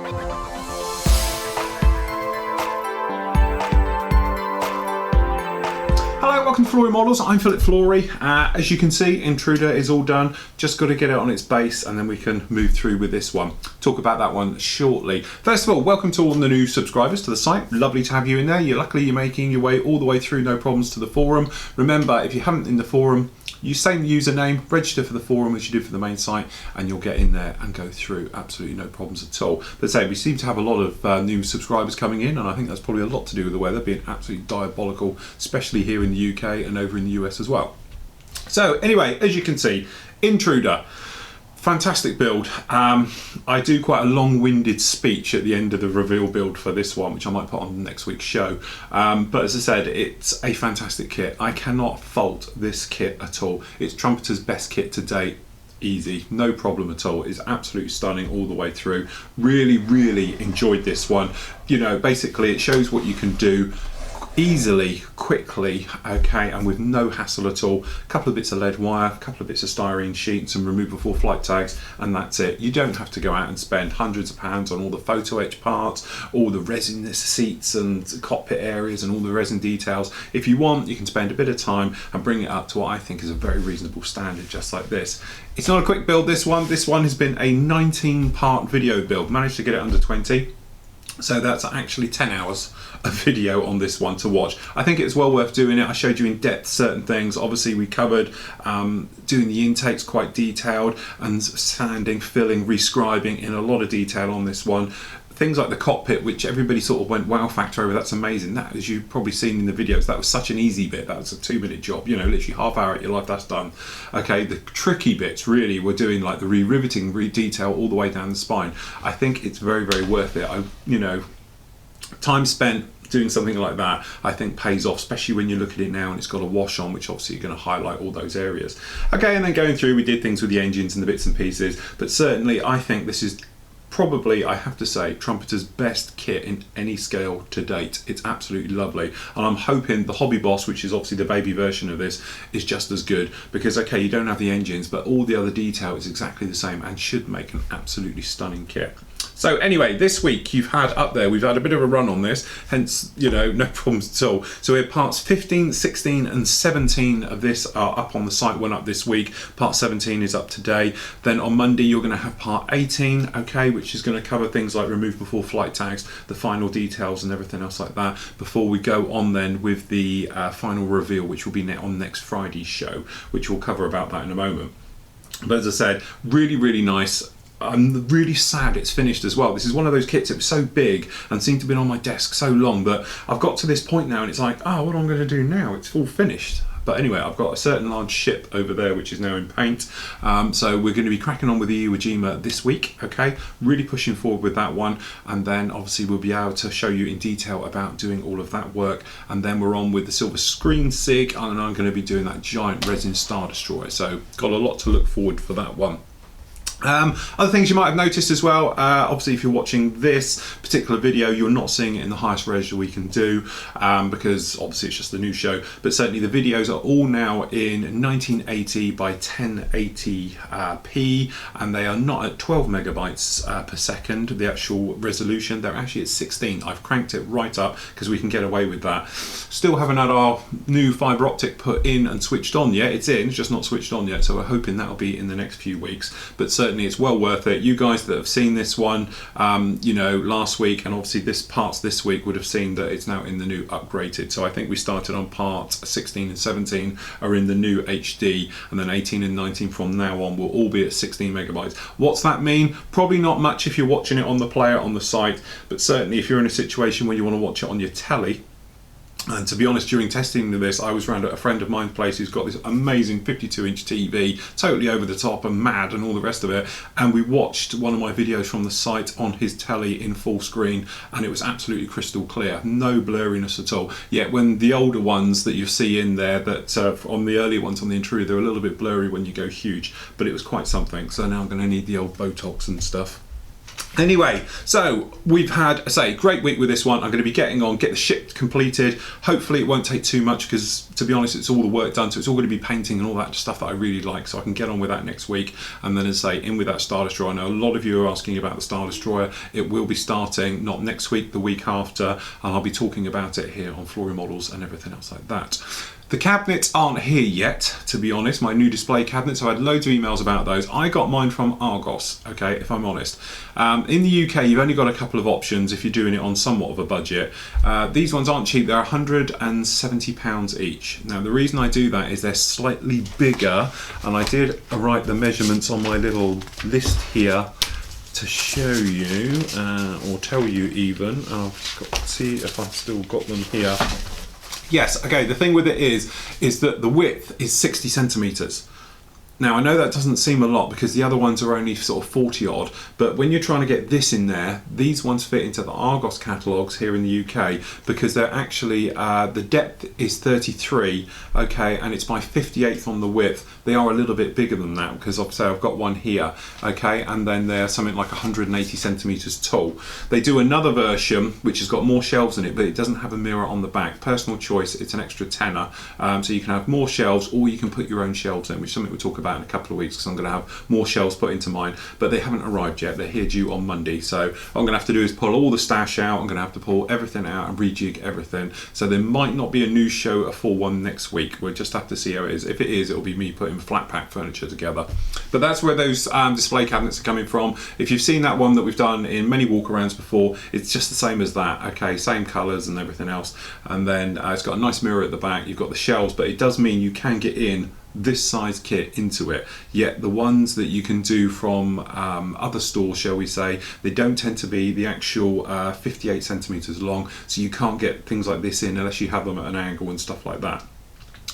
Hello, welcome to Flory Models. I'm Flory. As you can see, Intruder is all done. Just got to get it on its base and then we can move through with this one. Talk about that one shortly. First of all, welcome to all the new subscribers to the site. Lovely to have you in there. Luckily you're making your way all the way through, no problems, to the forum. Remember, if you haven't in the forum, use same username, register for the forum as you did for the main site, and you'll get in there and go through absolutely no problems at all. But say we seem to have a lot of new subscribers coming in, and I think that's probably a lot to do with the weather being absolutely diabolical, especially here in the UK and over in the US as well. So anyway, as you can see, Intruder. Fantastic build. I do quite a long-winded speech at the end of the reveal build for this one, which I might put on next week's show. But as I said, it's a fantastic kit. I cannot fault this kit at all. It's Trumpeter's best kit to date. Easy, no problem at all. It's absolutely stunning all the way through. Really enjoyed this one. You know, basically it shows what you can do easily, quickly, okay, and with no hassle at all. A couple of bits of lead wire, a couple of bits of styrene sheet, some removable flight tags, and that's it. You don't have to go out and spend hundreds of pounds on all the photo etch parts, all the resin seats and cockpit areas and all the resin details. If you want, you can spend a bit of time and bring it up to what I think is a very reasonable standard, just like this. It's not a quick build, this one. This one has been a 19-part video build. Managed to get it under 20. So that's actually 10 hours of video on this one to watch. I think it's well worth doing it. I showed you in depth certain things. Obviously we covered doing the intakes quite detailed, and sanding, filling, rescribing in a lot of detail on this one. Things like the cockpit, which everybody sort of went wow factor over, that's amazing. That, as you've probably seen in the videos, that was such an easy bit. That was a 2-minute job, you know, literally half hour at your life, that's done. Okay, the tricky bits really were doing like the re-riveting, detail all the way down the spine. I think it's very worth it. You know, time spent doing something like that I think pays off, especially when you look at it now and it's got a wash on, which obviously you're going to highlight all those areas. Okay, and then going through, we did things with the engines and the bits and pieces, but certainly I think this is probably, I have to say, Trumpeter's best kit in any scale to date. It's absolutely lovely, and I'm hoping the Hobby Boss, which is obviously the baby version of this, is just as good, because okay, you don't have the engines, but all the other detail is exactly the same and should make an absolutely stunning kit. So anyway, this week you've had up there, we've had a bit of a run on this, hence, you know, no problems at all. So we have parts 15, 16 and 17 of this are up on the site, went up this week. Part 17 is up today. Then on Monday you're going to have part 18, okay, which is going to cover things like remove before flight tags, the final details and everything else like that, before we go on then with the final reveal, which will be on next Friday's show, which we'll cover about that in a moment. But as I said, really nice. I'm really sad it's finished as well. This is one of those kits that was so big and seemed to have been on my desk so long, but I've got to this point now and it's like, oh, what am I going to do now? It's all finished. But anyway, I've got a certain large ship over there which is now in paint, so we're going to be cracking on with the Iwo Jima this week, okay? Really pushing forward with that one, and then obviously we'll be able to show you in detail about doing all of that work, and then we're on with the Silver Screen SIG, and I'm going to be doing that giant resin Star Destroyer, so got a lot to look forward for that one. Other things you might have noticed as well, obviously if you're watching this particular video, you're not seeing it in the highest res we can do, because obviously it's just a new show, but certainly the videos are all now in 1980 by 1080p, and they are not at 12 megabytes per second, the actual resolution. They're actually at 16. I've cranked it right up because we can get away with that. Still haven't had our new fibre optic put in and switched on yet. It's in, it's just not switched on yet, so we're hoping that'll be in the next few weeks, but certainly it's well worth it. You guys that have seen this one, you know, last week, and obviously parts this week, would have seen that it's now in the new upgraded. So I think we started on part 16 and 17 are in the new HD, and then 18 and 19 from now on will all be at 16 megabytes. What's that mean? Probably not much if you're watching it on the player on the site, but certainly if you're in a situation where you want to watch it on your telly. And to be honest, during testing this, I was round at a friend of mine's place who's got this amazing 52-inch TV, totally over the top and mad and all the rest of it, and we watched one of my videos from the site on his telly in full screen, and it was absolutely crystal clear, no blurriness at all. Yet when the older ones that you see in there, that on the earlier ones on the Intruder, they're a little bit blurry when you go huge, but it was quite something. So now I'm going to need the old Botox and stuff. Anyway, so we've had, I say, a great week with this one. I'm going to be getting on, get the ship completed. Hopefully it won't take too much because, to be honest, it's all the work done. So it's all going to be painting and all that stuff that I really like. So I can get on with that next week. And then, as I say, in with that Star Destroyer. I know a lot of you are asking about the Star Destroyer. It will be starting not next week, the week after. And I'll be talking about it here on Flory Models and everything else like that. The cabinets aren't here yet, to be honest, my new display cabinets. I had loads of emails about those. I got mine from Argos, okay, if I'm honest. In the UK, you've only got a couple of options if you're doing it on somewhat of a budget. These ones aren't cheap, they're £170 each. Now, the reason I do that is they're slightly bigger, and I did write the measurements on my little list here to show you, or tell you even. I've got to see if I've still got them here. Yes, okay, the thing with it is that the width is 60 centimetres. Now, I know that doesn't seem a lot because the other ones are only sort of 40 odd, but when you're trying to get this in there, these ones fit into the Argos catalogues here in the UK because they're actually, the depth is 33, okay, and it's by 58th on the width. They are a little bit bigger than that because obviously I've got one here, okay, and then they're something like 180 centimetres tall. They do another version which has got more shelves in it, but it doesn't have a mirror on the back. Personal choice, it's an extra tenner, so you can have more shelves or you can put your own shelves in, which is something we'll talk about in a couple of weeks because I'm going to have more shelves put into mine, but they haven't arrived yet. They're here due on Monday, so what I'm going to have to do is pull all the stash out. I'm going to have to pull everything out and rejig everything, so there might not be a new show, a full one next week. We'll just have to see how it is. If it is, it'll be me putting flat pack furniture together. But that's where those display cabinets are coming from. If you've seen that one that we've done in many walkarounds before, it's just the same as that, okay, same colours and everything else, and then it's got a nice mirror at the back. You've got the shelves, but it does mean you can get in this size kit into it, yet the ones that you can do from other stores, shall we say, they don't tend to be the actual 58 centimeters long, so you can't get things like this in unless you have them at an angle and stuff like that.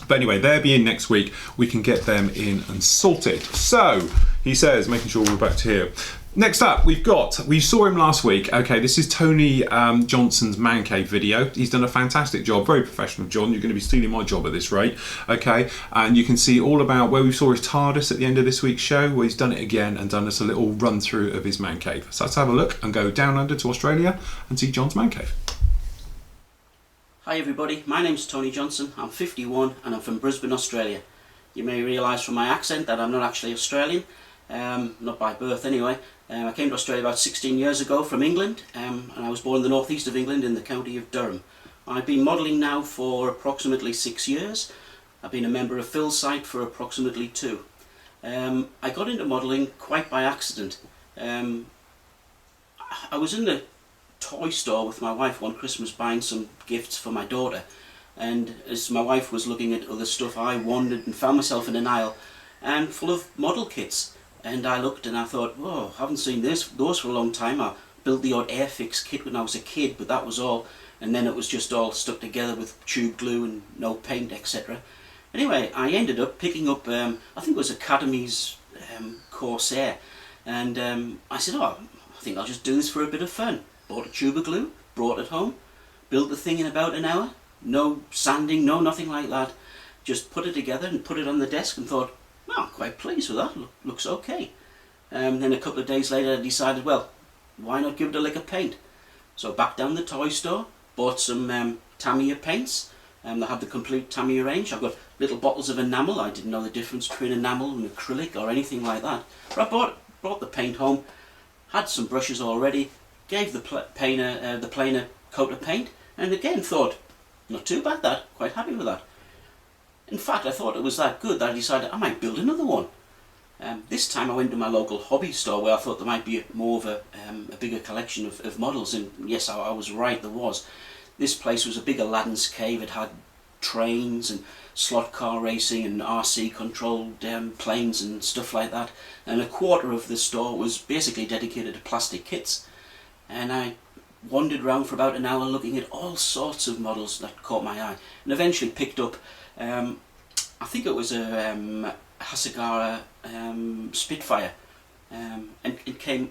But anyway, they'll be in next week. We can get them in and sorted. So he says, making sure we're back to here. Next up, we saw him last week. Okay, this is Tony Johnson's man cave video. He's done a fantastic job, very professional, John. You're going to be stealing my job at this rate, okay? And you can see all about where we saw his TARDIS at the end of this week's show, where he's done it again and done us a little run through of his man cave. So let's have a look and go down under to Australia and see John's man cave. Hi everybody, my name's Tony Johnson. I'm 51 and I'm from Brisbane, Australia. You may realise from my accent that I'm not actually Australian. Not by birth anyway. I came to Australia about 16 years ago from England, and I was born in the northeast of England in the county of Durham. I've been modelling now for approximately 6 years. I've been a member of Phil's site for approximately 2. I got into modelling quite by accident. I was in the toy store with my wife one Christmas buying some gifts for my daughter, and as my wife was looking at other stuff, I wandered and found myself in an aisle and full of model kits. And I looked and I thought, whoa, I haven't seen those for a long time. I built the odd Airfix kit when I was a kid, but that was all. And then it was just all stuck together with tube glue and no paint, etc. Anyway, I ended up picking up, I think it was Academy's Corsair. And I said, oh, I think I'll just do this for a bit of fun. Bought a tube of glue, brought it home, built the thing in about an hour. No sanding, no nothing like that. Just put it together and put it on the desk and thought, well, I'm quite pleased with that, looks okay. Then a couple of days later I decided, well, why not give it a lick of paint? So back down the toy store, bought some Tamiya paints, they have the complete Tamiya range. I've got little bottles of enamel. I didn't know the difference between enamel and acrylic or anything like that. But I brought the paint home, had some brushes already, gave the planer coat of paint, and again thought, not too bad that, quite happy with that. In fact, I thought it was that good that I decided I might build another one. This time I went to my local hobby store where I thought there might be more of a bigger collection of models, and yes, I was right, there was. This place was a big Aladdin's cave. It had trains and slot car racing and RC controlled planes and stuff like that, and a quarter of the store was basically dedicated to plastic kits. And I wandered around for about an hour looking at all sorts of models that caught my eye, and eventually picked up I think it was a Hasagara Spitfire, and came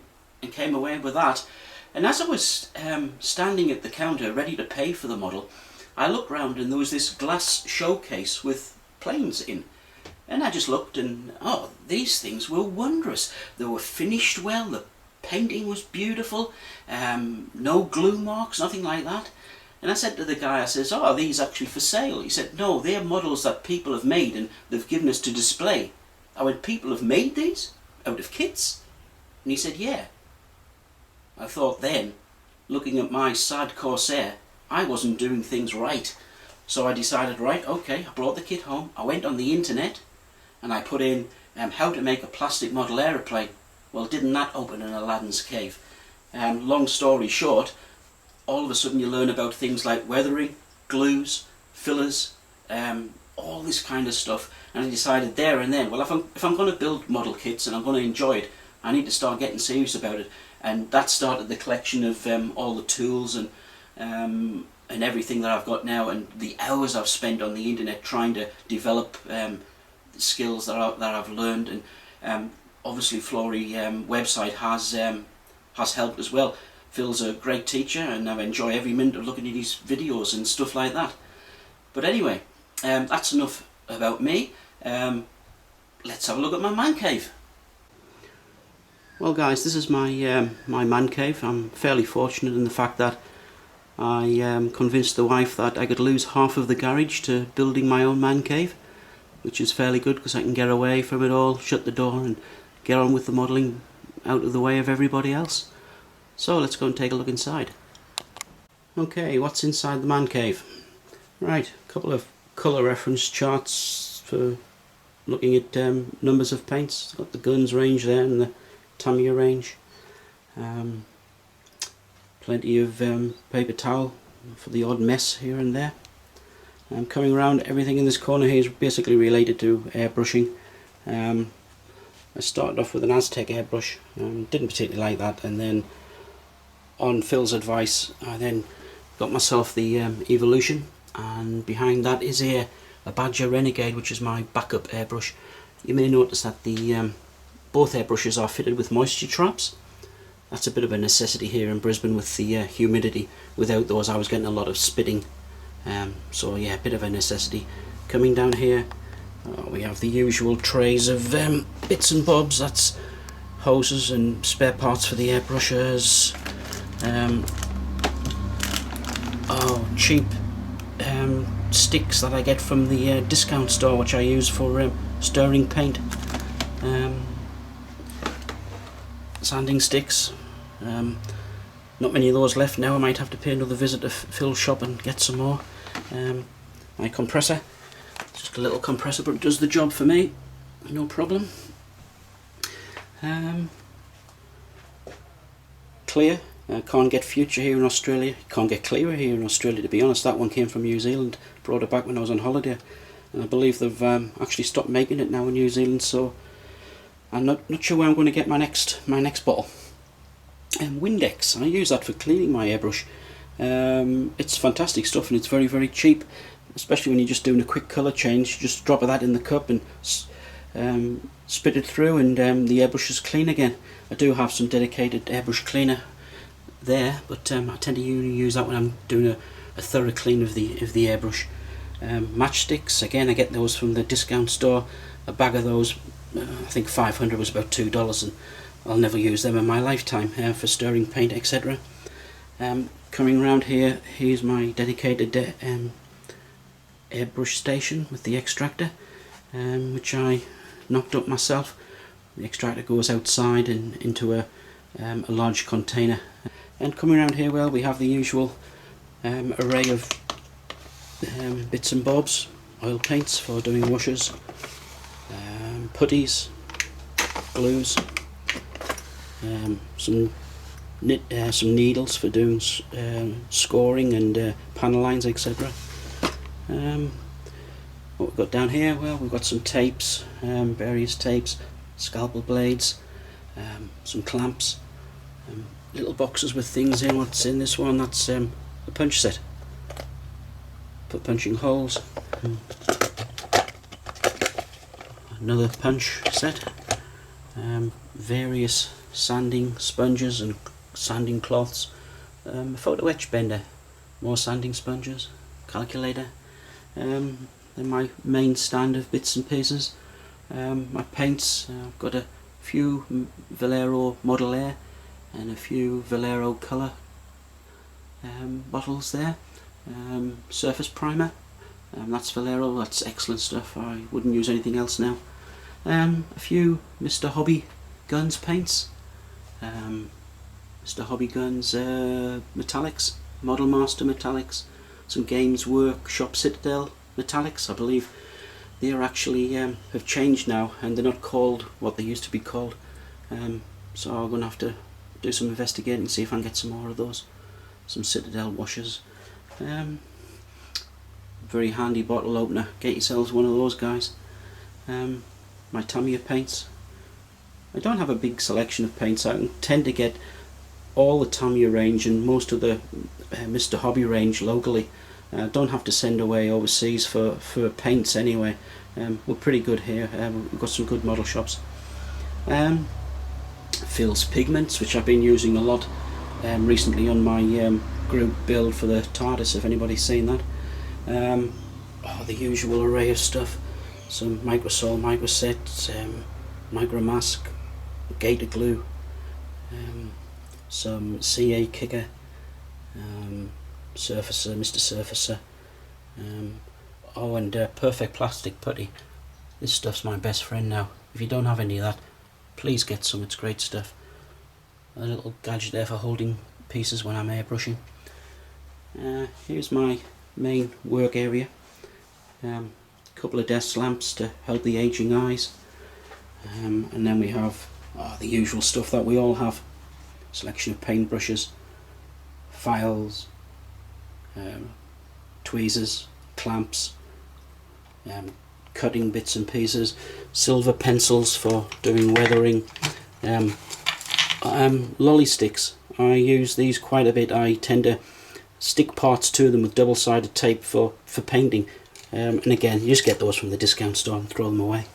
away with that. And as I was standing at the counter ready to pay for the model, I looked round and there was this glass showcase with planes in, and I just looked and, oh, these things were wondrous. They were finished well, the painting was beautiful, no glue marks, nothing like that. And I said to the guy, I says, "Oh, are these actually for sale?" He said, "No, they're models that people have made and they've given us to display." I went, "People have made these out of kits?" And he said, "Yeah." I thought then, looking at my sad Corsair, I wasn't doing things right. So I decided, right, okay, I brought the kit home, I went on the internet and I put in how to make a plastic model aeroplane. Well, didn't that open an Aladdin's cave? Long story short, all of a sudden you learn about things like weathering, glues, fillers, all this kind of stuff. And I decided there and then, well, if I'm going to build model kits and I'm going to enjoy it, I need to start getting serious about it. And that started the collection of all the tools and everything that I've got now, and the hours I've spent on the internet trying to develop the skills that I've learned. And obviously Flory website has helped as well. Phil's a great teacher and I enjoy every minute of looking at his videos and stuff like that. But anyway, that's enough about me. Let's have a look at my man cave. Well guys, this is my my man cave. I'm fairly fortunate in the fact that I convinced the wife that I could lose half of the garage to building my own man cave, which is fairly good because I can get away from it all, shut the door and get on with the modelling out of the way of everybody else. So let's go and take a look inside. Okay, what's inside the man cave? Right, a couple of colour reference charts for looking at numbers of paints. It's got the guns range there and the Tamiya range. Plenty of paper towel for the odd mess here and there. Coming around, everything in this corner here is basically related to airbrushing. I started off with an Aztec airbrush, didn't particularly like that, and then on Phil's advice I then got myself the Evolution, and behind that is here a Badger Renegade, which is my backup airbrush. You may notice that the both airbrushes are fitted with moisture traps. That's a bit of a necessity here in Brisbane with the humidity. Without those I was getting a lot of spitting, so yeah, a bit of a necessity. Coming down here we have the usual trays of bits and bobs. That's hoses and spare parts for the airbrushes. Cheap sticks that I get from the discount store, which I use for stirring paint. Sanding sticks. Not many of those left now. I might have to pay another visit to Phil's shop and get some more. My compressor, just a little compressor, but it does the job for me, no problem. Clear. Can't get Future here in Australia. Can't get Clearer here in Australia, to be honest. That one came from New Zealand. Brought it back when I was on holiday, and I believe they've actually stopped making it now in New Zealand. So I'm not sure where I'm going to get my next bottle. Windex. I use that for cleaning my airbrush. It's fantastic stuff, and it's very, very cheap, especially when you're just doing a quick colour change. You just drop that in the cup and spit it through, and the airbrush is clean again. I do have some dedicated airbrush cleaner there, but I tend to use that when I'm doing a thorough clean of the airbrush. Matchsticks, again, I get those from the discount store. A bag of those, I think 500 was about $2, and I'll never use them in my lifetime for stirring paint, etc. Coming around here, here's my dedicated airbrush station with the extractor, which I knocked up myself. The extractor goes outside and into a large container. And coming around here, well, we have the usual array of bits and bobs, oil paints for doing washes, putties, glues, some needles for doing scoring and panel lines, etc. What we've got down here, well, we've got some tapes, various tapes, scalpel blades, some clamps, little boxes with things in. What's in this one? That's a punch set for punching holes. Another punch set, various sanding sponges and sanding cloths, a photo etch bender, more sanding sponges, calculator, then my main stand of bits and pieces, my paints. I've got a few Valero Model Air and a few Valero colour bottles there. Surface primer, that's Valero, that's excellent stuff. I wouldn't use anything else now. A few Mr. Hobby Guns paints, Mr. Hobby Guns metallics, Model Master metallics, some Games Workshop Citadel metallics. I believe they are actually have changed now, and they're not called what they used to be called. So I'm going to have to do some investigating, see if I can get some more of those. Some Citadel washers. Very handy bottle opener. Get yourselves one of those, guys. My Tamiya paints. I don't have a big selection of paints. I tend to get all the Tamiya range and most of the Mr. Hobby range locally. Don't have to send away overseas for paints anyway. We're pretty good here. We've got some good model shops. Phil's Pigments, which I've been using a lot recently on my group build for the TARDIS, if anybody's seen that. The usual array of stuff. Some Microsol, Microset, Micro Mask, Gator Glue, some CA Kicker, Surfacer, Mr. Surfacer, and Perfect Plastic Putty. This stuff's my best friend now. If you don't have any of that, please get some, it's great stuff. A little gadget there for holding pieces when I'm airbrushing. Here's my main work area. Couple of desk lamps to help the aging eyes, and then we have the usual stuff that we all have. Selection of paintbrushes, files, tweezers, clamps, cutting bits and pieces, silver pencils for doing weathering, lolly sticks. I use these quite a bit. I tend to stick parts to them with double-sided tape for painting, and again, you just get those from the discount store and throw them away.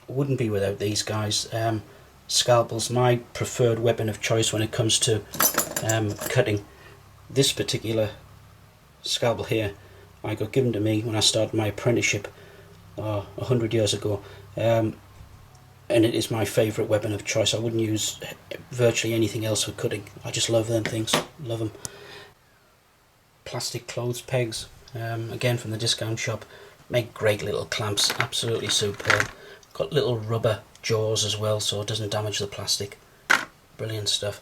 Wouldn't be without these guys. Scalpels, my preferred weapon of choice when it comes to cutting. This particular scalpel here, I got given to me when I started my apprenticeship 100 years ago, and it is my favourite weapon of choice. I wouldn't use virtually anything else for cutting. I just love them things, love them. Plastic clothes pegs, again from the discount shop, make great little clamps, absolutely superb. Got little rubber jaws as well, so it doesn't damage the plastic. Brilliant stuff.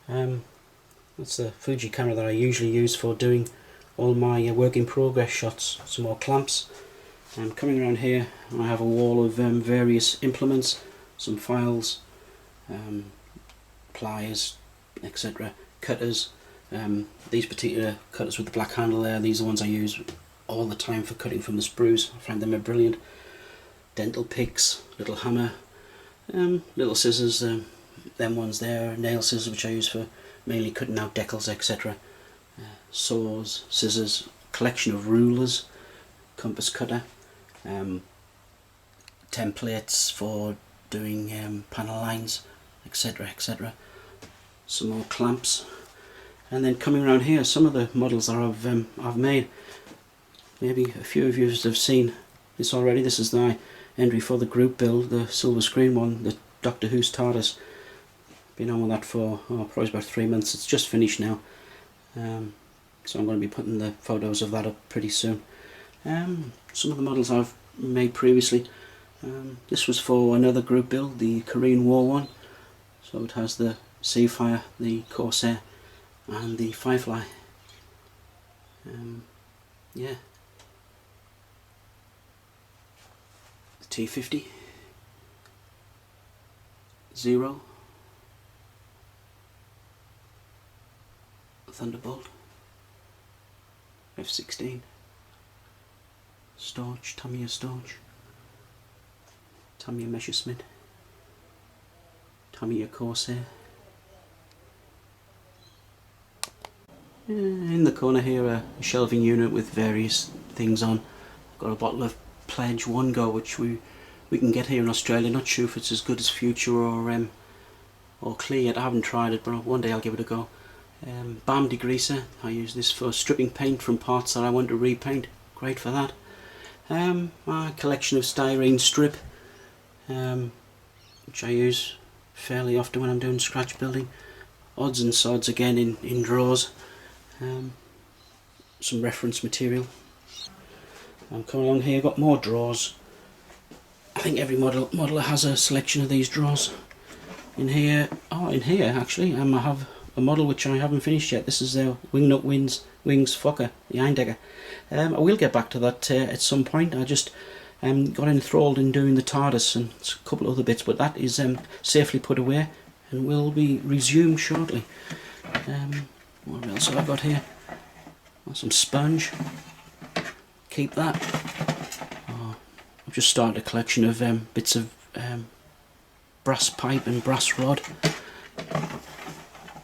That's the Fuji camera that I usually use for doing all my work in progress shots. Some more clamps. Coming around here, I have a wall of various implements, some files, pliers, etc. Cutters. These particular cutters with the black handle there, these are the ones I use all the time for cutting from the sprues. I find them brilliant. Dental picks, little hammer, little scissors, them ones there, nail scissors which I use for mainly cutting out decals, etc. Saws, scissors, collection of rulers, compass cutter, templates for doing panel lines, etc, etc. Some more clamps. And then coming around here, some of the models that I've made, maybe a few of you have seen this already. This is my entry for the group build, the silver screen one, the Doctor Who's TARDIS. Been on with that for probably about 3 months. It's just finished now, so I'm going to be putting the photos of that up pretty soon. Some of the models I've made previously, this was for another group build, the Korean War one, so it has the Seafire, the Corsair and the Firefly. Yeah, the T50, Zero, Thunderbolt, F16, Staunch, Tamiya Staunch, Tamiya Messerschmitt, Tamiya Corsair. In the corner here, a shelving unit with various things on. I've got a bottle of Pledge One Go, which we can get here in Australia. Not sure if it's as good as Future or Clear yet. I haven't tried it, but one day I'll give it a go. Balm degreaser. I use this for stripping paint from parts that I want to repaint. Great for that. My collection of styrene strip, which I use fairly often when I'm doing scratch building. Odds and sods again in drawers. Some reference material. I'm coming along here, got more drawers. I think every modeler has a selection of these drawers. In here actually, I have a model which I haven't finished yet. This is the Wingnut Wings Fokker, the Eindecker. I will get back to that at some point. I just got enthralled in doing the TARDIS and a couple of other bits, but that is safely put away and will be resumed shortly. What else have I got here? Got some sponge. Keep that. Oh, I've just started a collection of bits of brass pipe and brass rod.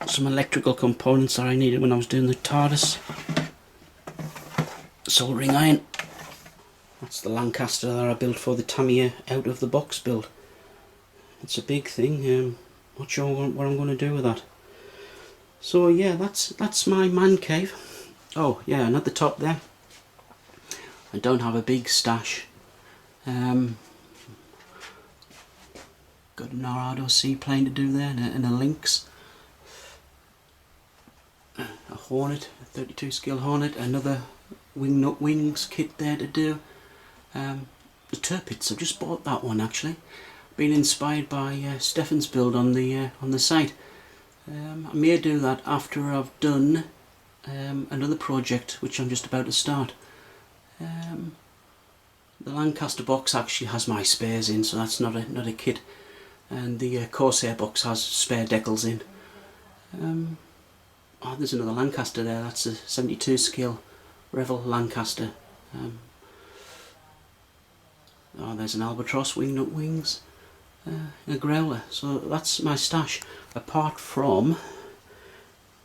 Some electrical components that I needed when I was doing the TARDIS. Soldering iron. That's the Lancaster that I built for the Tamiya out of the box build. It's a big thing. Not sure what I'm going to do with that. So yeah, that's my man cave. Oh yeah, and at the top there, I don't have a big stash. Got an Arado seaplane to do there, and a Lynx, a Hornet, a 32 scale Hornet, another Wingnut Wings kit there to do. The Tirpitz, I've just bought that one actually. Been inspired by Stefan's build on the site. I may do that after I've done another project which I'm just about to start. The Lancaster box actually has my spares in, so that's not a kit, and the Corsair box has spare decals in. Oh, there's another Lancaster there. That's a 72 scale Revel Lancaster. Oh, there's an Albatross Wingnut Wings, a growler. So that's my stash, apart from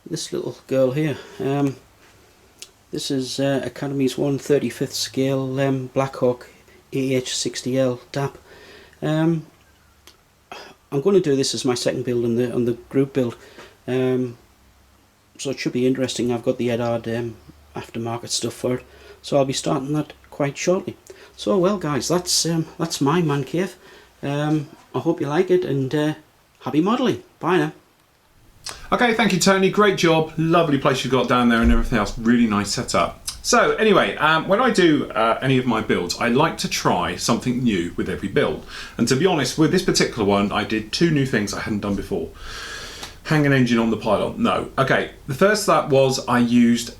this little girl here. This is Academy's 1/35th scale Blackhawk AH60L DAP. I'm going to do this as my second build on the group build, so it should be interesting. I've got the Edard aftermarket stuff for it, so I'll be starting that quite shortly. So well guys, that's my man cave. I hope you like it, and happy modelling. Bye now. Okay, thank you Tony, great job, lovely place you got down there and everything else, really nice setup. So anyway, when I do any of my builds, I like to try something new with every build. And to be honest, with this particular one, I did two new things I hadn't done before. Hang an engine on the pylon, no. Okay, the first that was I used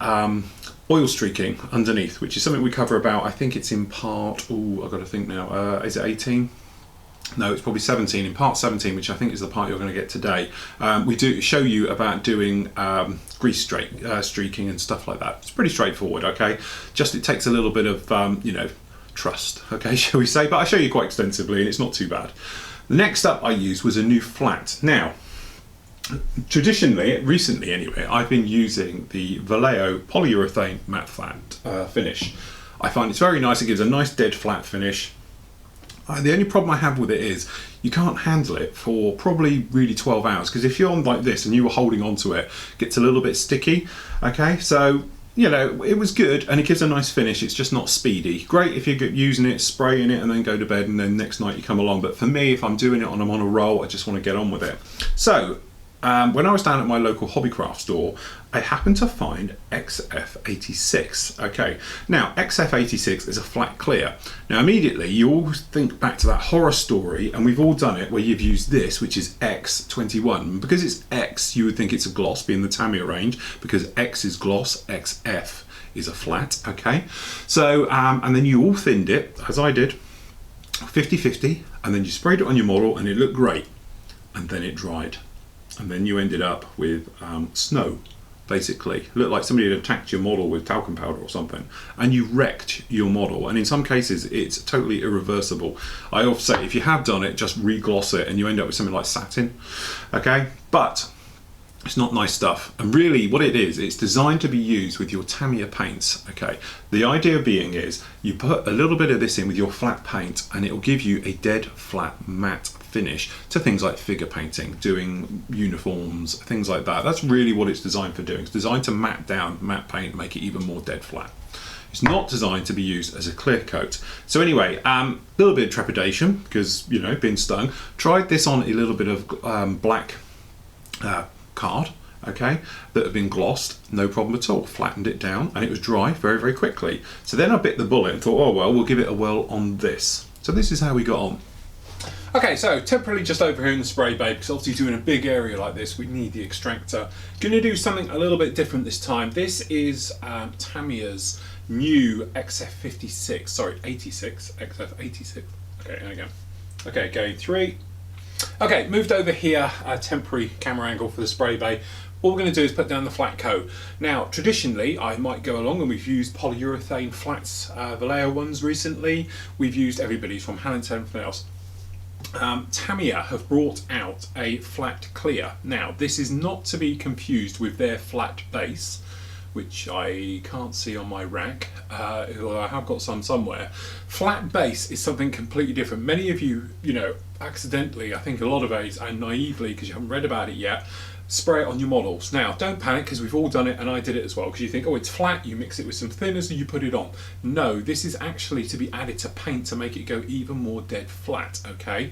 oil streaking underneath, which is something we cover about, I think it's in part, I've got to think now, is it 18? No, it's probably 17, in part 17, which I think is the part you're going to get today. We do show you about doing grease streaking and stuff like that. It's pretty straightforward, okay? Just it takes a little bit of, trust, okay, shall we say? But I show you quite extensively and it's not too bad. The next up I used was a new flat. Now, traditionally, recently anyway, I've been using the Vallejo polyurethane matte flat finish. I find it's very nice, it gives a nice dead flat finish. The only problem I have with it is you can't handle it for probably really 12 hours, because if you're on like this and you were holding onto it, it gets a little bit sticky. Okay, so you know, it was good and it gives a nice finish, it's just not speedy. Great if you're using it, spraying it and then go to bed and then next night you come along, but for me, if I'm doing it and I'm on a roll, I just want to get on with it. So when I was down at my local hobbycraft store, I happened to find XF86. Okay, now XF86 is a flat clear. Now immediately you all think back to that horror story, and we've all done it, where you've used this, which is X21. Because it's X, you would think it's a gloss, being the Tamiya range, because X is gloss, XF is a flat, okay? So, and then you all thinned it, as I did, 50-50, and then you sprayed it on your model and it looked great, and then it dried. And then you ended up with snow, basically. It looked like somebody had attacked your model with talcum powder or something, and you wrecked your model. And in some cases, it's totally irreversible. I often say, if you have done it, just re-gloss it, and you end up with something like satin. Okay, but it's not nice stuff. And really, what it is, it's designed to be used with your Tamiya paints. Okay, the idea being is you put a little bit of this in with your flat paint, and it will give you a dead flat matte finish to things like figure painting, doing uniforms, things like that. That's really what it's designed for doing. It's designed to matte down, matte paint, make it even more dead flat. It's not designed to be used as a clear coat. So anyway, a little bit of trepidation because, you know, being stung. Tried this on a little bit of black card, okay, that had been glossed, no problem at all. Flattened it down and it was dry very, very quickly. So then I bit the bullet and thought, oh well, we'll give it a whirl on this. So this is how we got on. Okay, so temporarily just over here in the spray bay, because obviously doing a big area like this, we need the extractor. Gonna do something a little bit different this time. This is Tamiya's new XF56, sorry, 86, XF86. Okay, there we go. Okay, going 3. Okay, moved over here, temporary camera angle for the spray bay. What we're going to do is put down the flat coat. Now, traditionally, I might go along and we've used polyurethane flats, Vallejo ones recently. We've used everybody's from Hannah and everything else. Tamiya have brought out a flat clear. Now, this is not to be confused with their flat base, which I can't see on my rack, although I have got some somewhere. Flat base is something completely different. Many of you, you know, accidentally, I think a lot of A's, and naively, because you haven't read about it yet, spray it on your models. Now, don't panic, because we've all done it, and I did it as well, because you think, oh, it's flat, you mix it with some thinners and you put it on. No, this is actually to be added to paint to make it go even more dead flat, okay?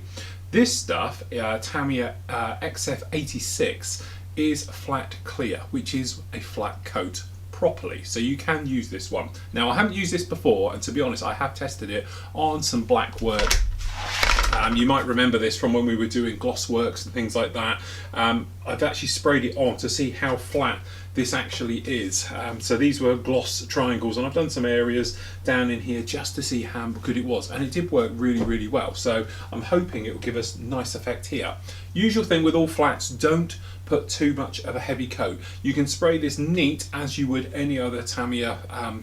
This stuff, Tamiya XF86, is flat clear, which is a flat coat properly, so you can use this one. Now, I haven't used this before, and to be honest, I have tested it on some black work. You might remember this from when we were doing gloss works and things like that. I've actually sprayed it on to see how flat this actually is. So these were gloss triangles, and I've done some areas down in here just to see how good it was, and it did work really, really well. So I'm hoping it will give us a nice effect here. Usual thing with all flats, don't put too much of a heavy coat. You can spray this neat as you would any other Tamiya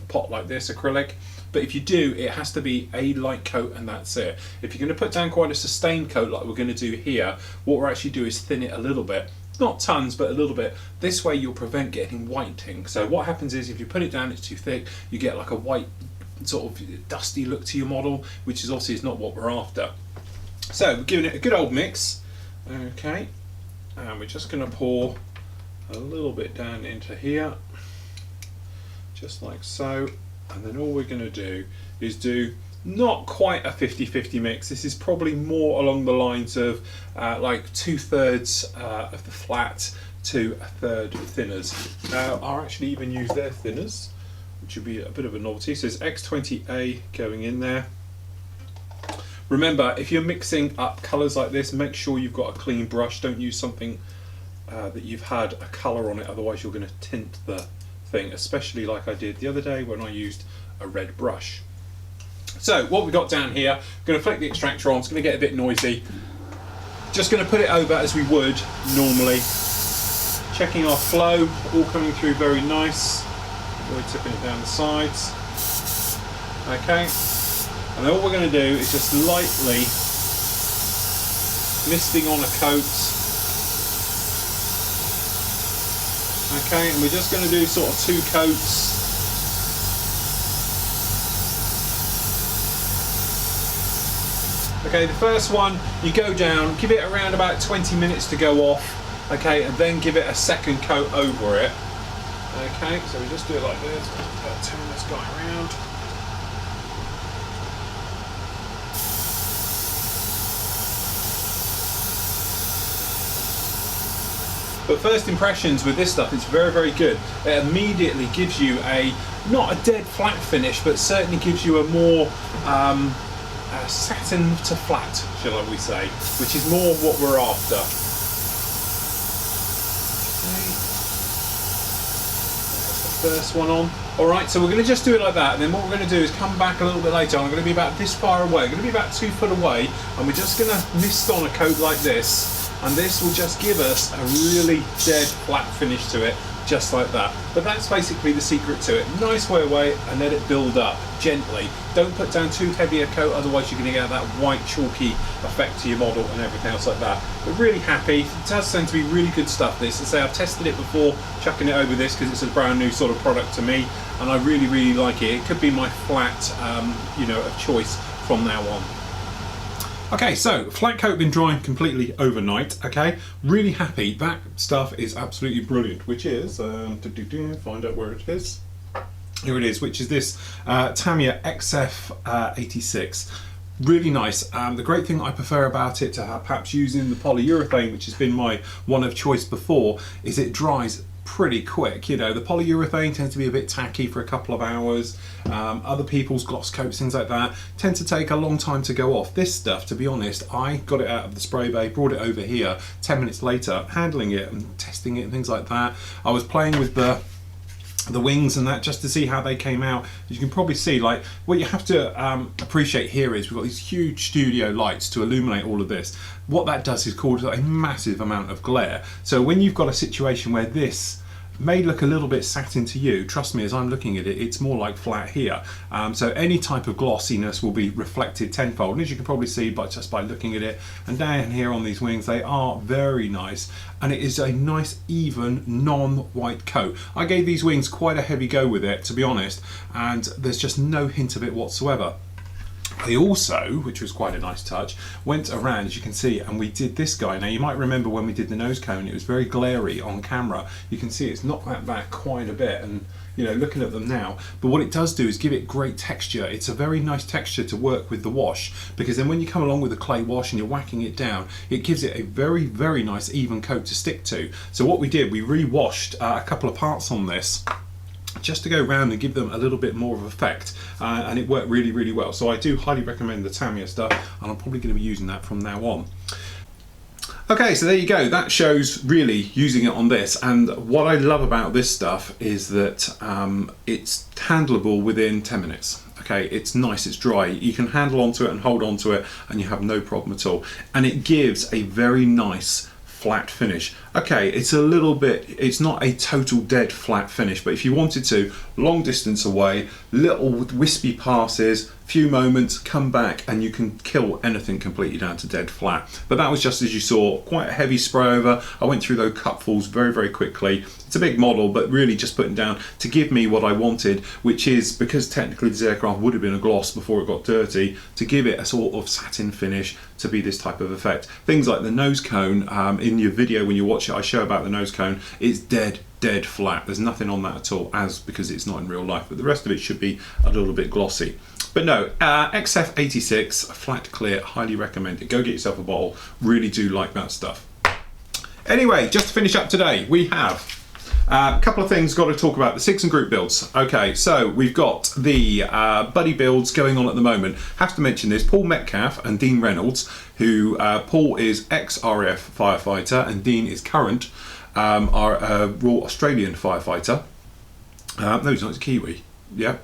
pot like this, acrylic. But if you do, it has to be a light coat and that's it. If you're going to put down quite a sustained coat like we're going to do here, what we're actually do is thin it a little bit. Not tons, but a little bit. This way you'll prevent getting whiting. So what happens is if you put it down, it's too thick, you get like a white sort of dusty look to your model, which is obviously not what we're after. So we're giving it a good old mix. Okay, and we're just going to pour a little bit down into here, just like so. And then all we're going to do is do not quite a 50-50 mix. This is probably more along the lines of like 2/3 of the flat to 1/3 thinners. I'll actually even use their thinners, which would be a bit of a novelty. So it's X20A going in there. Remember, if you're mixing up colours like this, make sure you've got a clean brush. Don't use something that you've had a colour on it, otherwise you're going to tint the thing, especially like I did the other day when I used a red brush. So what we've got down here, I'm going to flick the extractor on, it's going to get a bit noisy. Just going to put it over as we would normally. Checking our flow, all coming through very nice. Really tipping it down the sides. Okay, and then all we're going to do is just lightly misting on a coat. Okay, and we're just going to do sort of 2 coats. Okay, the first one, you go down, give it around about 20 minutes to go off, okay, and then give it a second coat over it. Okay, so we just do it like this, turn this guy around. But first impressions with this stuff, it's very, very good. It immediately gives you not a dead flat finish, but certainly gives you a more satin to flat, shall we say, which is more what we're after. Okay. That's the first one on. Alright, so we're going to just do it like that, and then what we're going to do is come back a little bit later. I'm going to be about this far away, I'm going to be about 2 foot away, and we're just going to mist on a coat like this. And this will just give us a really dead flat finish to it, just like that. But that's basically the secret to it. Nice way away and let it build up gently. Don't put down too heavy a coat, otherwise you're going to get that white chalky effect to your model and everything else like that. But really happy. It does tend to be really good stuff, this. As I say, I've tested it before, chucking it over this because it's a brand new sort of product to me, and I really, really like it. It could be my flat, you know, of choice from now on. Okay, so flat coat been drying completely overnight. Okay, really happy. That stuff is absolutely brilliant, which is find out where it is. Here it is, which is this Tamiya XF86. Really nice. The great thing I prefer about it to perhaps using the polyurethane, which has been my one of choice before, is it dries pretty quick. You know, the polyurethane tends to be a bit tacky for a couple of hours. Other people's gloss coats, things like that, tend to take a long time to go off. This stuff, to be honest, I got it out of the spray bay, brought it over here, 10 minutes later, handling it and testing it and things like that. I was playing with the wings and that just to see how they came out. As you can probably see, like, what you have to appreciate here is we've got these huge studio lights to illuminate all of this. What that does is cause a massive amount of glare. So when you've got a situation where this may look a little bit satin to you, trust me, as I'm looking at it, it's more like flat here. So any type of glossiness will be reflected tenfold, and as you can probably see just by looking at it, and down here on these wings, they are very nice, and it is a nice even non-white coat. I gave these wings quite a heavy go with it, to be honest, and there's just no hint of it whatsoever. I also, which was quite a nice touch, went around, as you can see, and we did this guy. Now you might remember when we did the nose cone, it was very glary on camera. You can see it's knocked that back quite a bit, and you know, looking at them now, but what it does do is give it great texture. It's a very nice texture to work with the wash, because then when you come along with the clay wash and you're whacking it down, it gives it a very, very nice even coat to stick to. So what we did, we re-washed a couple of parts on this, just to go around and give them a little bit more of effect, and it worked really, really well. So I do highly recommend the Tamiya stuff, and I'm probably going to be using that from now on. Okay, so there you go. That shows really using it on this, and what I love about this stuff is that it's handleable within 10 minutes. Okay, it's nice, it's dry, you can handle onto it and hold onto it and you have no problem at all, and it gives a very nice flat finish. Okay, it's a little bit, it's not a total dead flat finish, but if you wanted to, long distance away, little wispy passes, few moments, come back, and you can kill anything completely down to dead flat. But that was just, as you saw, quite a heavy spray over. I went through those cupfuls very, very quickly. It's a big model, but really just putting down to give me what I wanted, which is, because technically this aircraft would have been a gloss before it got dirty, to give it a sort of satin finish to be this type of effect. Things like the nose cone, in your video when you watch it, I show about the nose cone, it's dead flat. There's nothing on that at all, because it's not in real life, but the rest of it should be a little bit glossy. But no, XF86 flat clear, highly recommend it. Go get yourself a bottle, really do like that stuff. Anyway, just to finish up today, we have a couple of things got to talk about. The SIGs and group builds. Okay, so we've got the buddy builds going on at the moment. Have to mention this, Paul Metcalf and Dean Reynolds, who Paul is ex-RAF firefighter and Dean is current Royal Australian firefighter. No, he's not, he's a Kiwi. Yeah,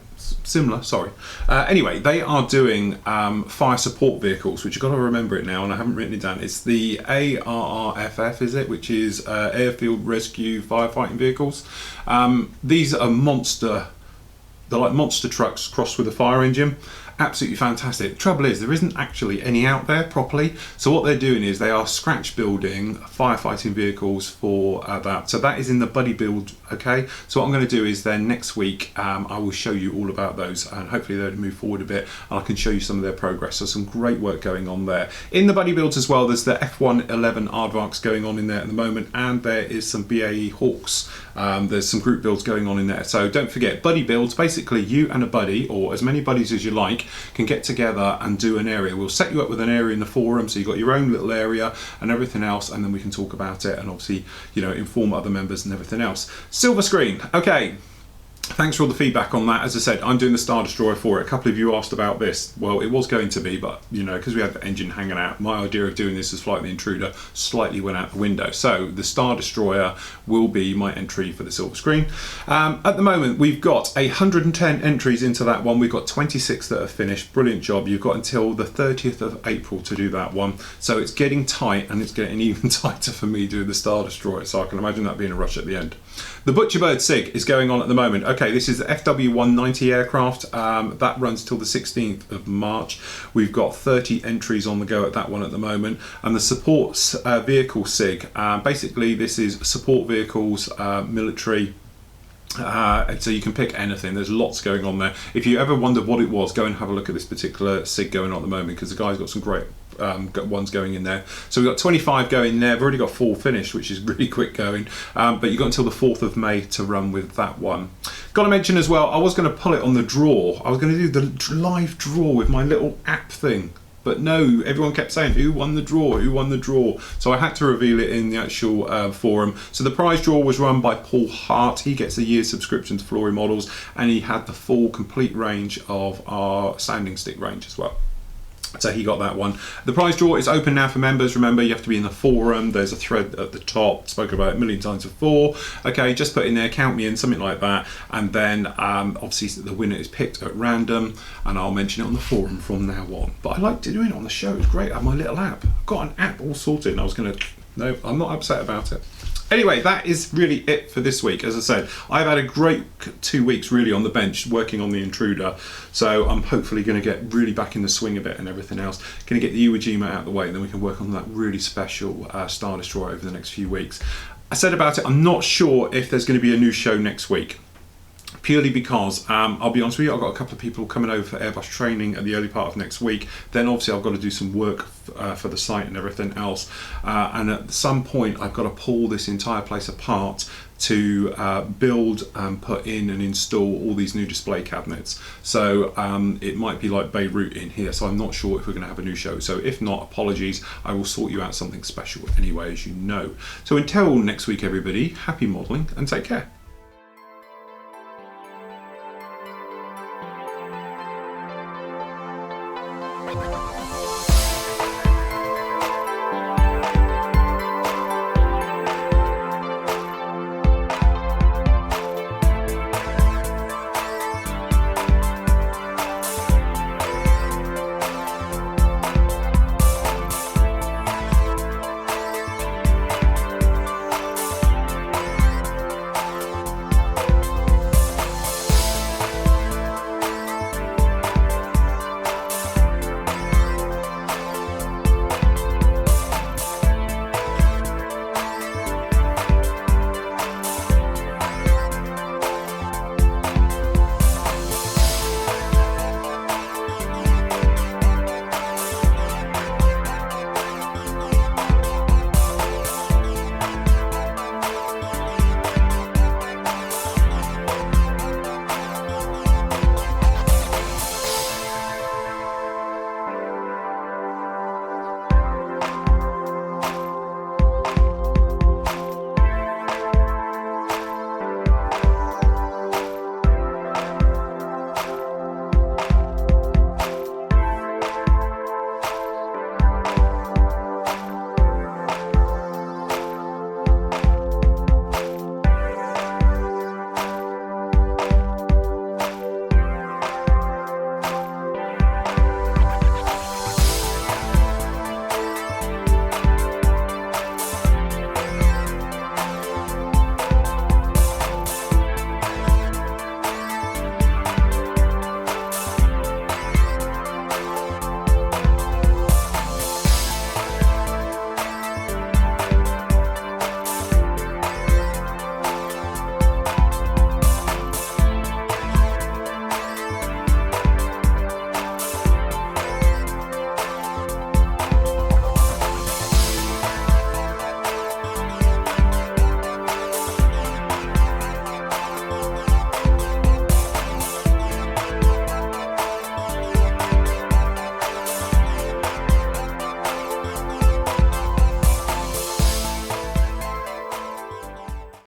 similar, sorry. Anyway, they are doing fire support vehicles, which you've got to remember it now, and I haven't written it down. It's the ARRFF, is it? Which is Airfield Rescue Firefighting Vehicles. These are monster, they're like monster trucks crossed with a fire engine. Absolutely fantastic. The trouble is there isn't actually any out there properly, so what they're doing is they are scratch building firefighting vehicles for that. So that is in the buddy build. Okay, so what I'm going to do is then next week I will show you all about those, and hopefully they'll move forward a bit and I can show you some of their progress. So some great work going on there. In the buddy builds as well, there's the F111 Aardvarks going on in there at the moment, and there is some BAE Hawks. There's some group builds going on in there. So don't forget, buddy builds, basically you and a buddy, or as many buddies as you like, can get together and do an area. We'll set you up with an area in the forum, so you've got your own little area and everything else, and then we can talk about it and obviously, you know, inform other members and everything else. Silver screen. Okay, thanks for all the feedback on that. As I said, I'm doing the Star Destroyer for it. A couple of you asked about this. Well, it was going to be, but you know, because we had the engine hanging out, my idea of doing this as Flight the Intruder slightly went out the window. So the Star Destroyer will be my entry for the silver screen. At the moment, we've got 110 entries into that one. We've got 26 that are finished. Brilliant job. You've got until the 30th of April to do that one. So it's getting tight, and it's getting even tighter for me doing the Star Destroyer. So I can imagine that being a rush at the end. The Butcherbird SIG is going on at the moment. Okay, this is the FW190 aircraft. That runs till the 16th of March. We've got 30 entries on the go at that one at the moment. And the support vehicle SIG, basically this is support vehicles, military. So you can pick anything. There's lots going on there. If you ever wondered what it was, go and have a look at this particular SIG going on at the moment, because the guy's got some great ones going in there. So we've got 25 going there. I've already got 4 finished, which is really quick going. But you've got until the 4th of May to run with that one. Got to mention as well, I was going to pull it on the draw. I was going to do the live draw with my little app thing. But no, everyone kept saying, who won the draw? Who won the draw? So I had to reveal it in the actual forum. So the prize draw was run by Paul Hart. He gets a year's subscription to Flory Models, and he had the full complete range of our sounding stick range as well. So he got that one. The prize draw is open now for members. Remember, you have to be in the forum. There's a thread at the top. Spoken about it a million times before. Okay, just put in there, count me in, something like that. And then obviously the winner is picked at random, and I'll mention it on the forum from now on. But I like doing it on the show. It's great. I have my little app. I've got an app all sorted, and I was going to... No, I'm not upset about it. Anyway, that is really it for this week. As I said, I've had a great 2 weeks really on the bench working on the Intruder, so I'm hopefully going to get really back in the swing of it and everything else. Going to get the Iwo Jima out of the way, and then we can work on that really special Star Destroyer over the next few weeks. I said about it, I'm not sure if there's going to be a new show next week. Purely because, I'll be honest with you, I've got a couple of people coming over for Airbus training at the early part of next week. Then obviously I've got to do some work for the site and everything else. And at some point I've got to pull this entire place apart to build and put in and install all these new display cabinets. So it might be like Beirut in here, so I'm not sure if we're going to have a new show. So if not, apologies, I will sort you out something special anyway, as you know. So until next week everybody, happy modelling and take care.